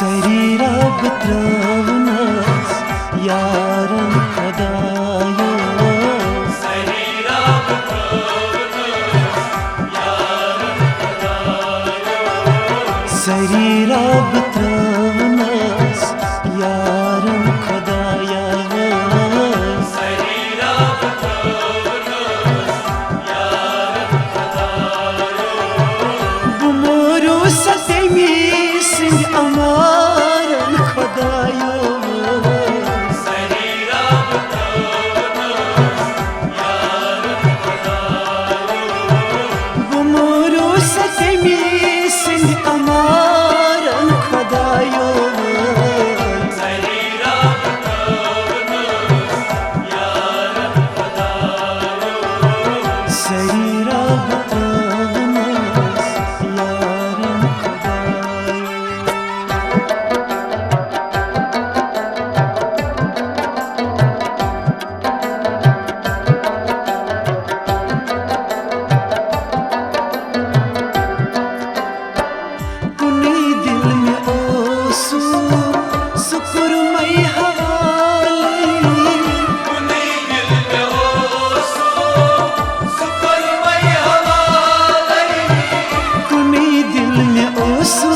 Sarira betravnas yaran khadayo. Sarira betravnas yaran khadayo. Sarira betravnas yaran khadayo. Sarira betravnas yaran khadayo. Bu moru satemisin amaran khadayo. Sarira betravnas yaran khadayo. Bu moru satemisin amaran khadayo. Sarira betravnas yaran khadayo. Sarira betravnas yaran khadayo. कुनी दिल में ओसू सुकुरमई हवाले. कुनी दिल में ओसू सुकुरमई हवाले. कुनी दिल में ओसू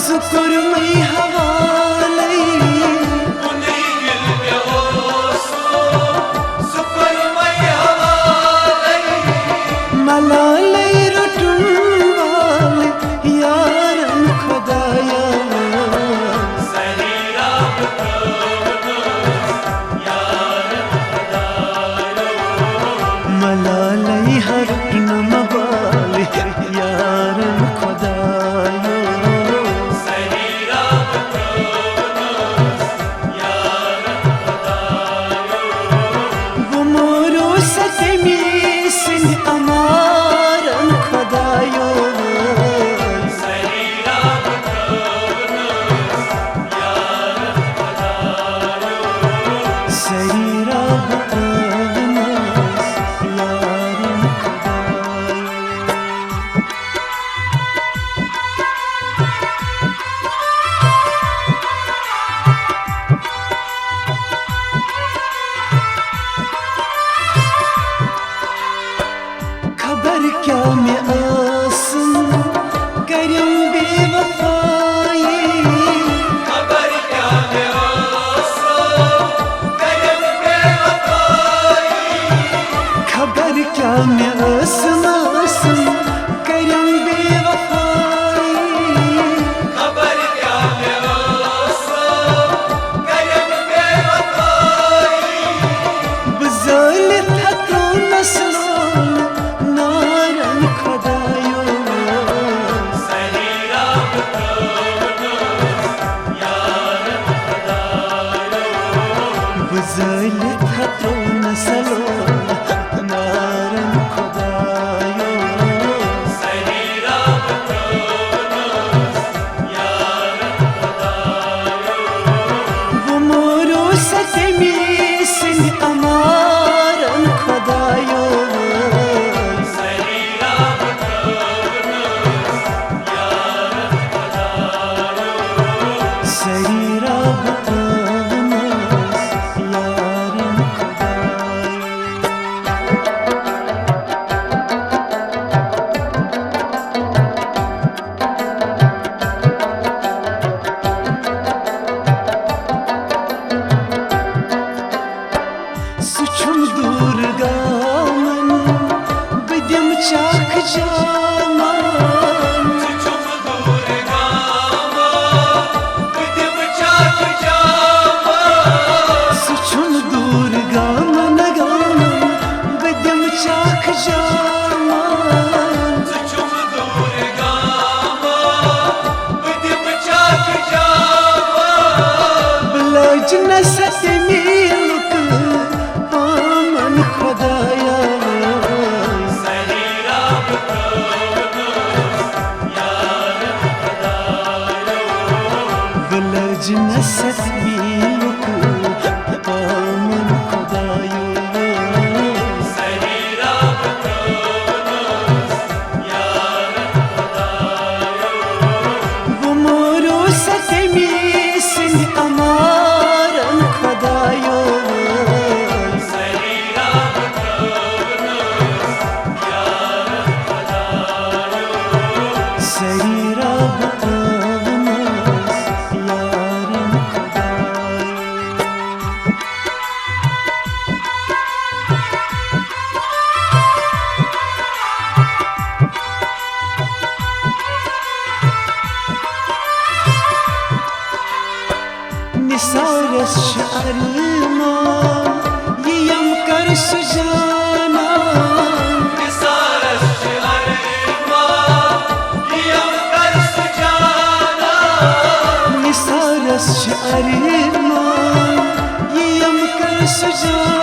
सुकुरमई हवाले. कुनी दिल में ओसू सुकुरमई हवाले. मलाले रुटुन वाले यारन खुदाया. Sarira betravnas yaran khadayo. मलाले हरुटन वाले यारन खुदाया. Sarira betravnas yaran khadayo. Bu moru satemisin amaran khadayo. Sarira betravnas yaran khadayo. Sarira betravnas yaran khadayo. खबर क्या मैं आसन करम बेवफाई. खबर क्या मैं आसा करम बेवफाई. खबर क्या मैं आसन करम बेवफाई. खबर क्या मैं आसा करम बेवफाई. बज़ाल था तो नस्लों Naran खुदायो. Sarira betravnas yaran khadayo. बज़ाल था तो नस्लों Naran खुदायो. Sarira betravnas yaran khadayo. Bu moru satemisin amaran khadayo. Sarira betravnas yaran khadayo. Sarira betravnas yaran khadayo. Suçum durgaman bidim çak caman. Suçum durgama bidim çak caman. Suçum durgaman gaman bidim çak caman. Suçum durgama bidim çak caman. Bilaj nasat milk aman khudaya. Sarira betravnas yaran khadayo. Bilaj nasat milk aman khudaya. Sarira betravnas yaran khadayo. Bu moru निसारस अरमान यम कर सुजाना निसारस अरमान यम कर सुजाना निसारस अरमान यम कर सुजाना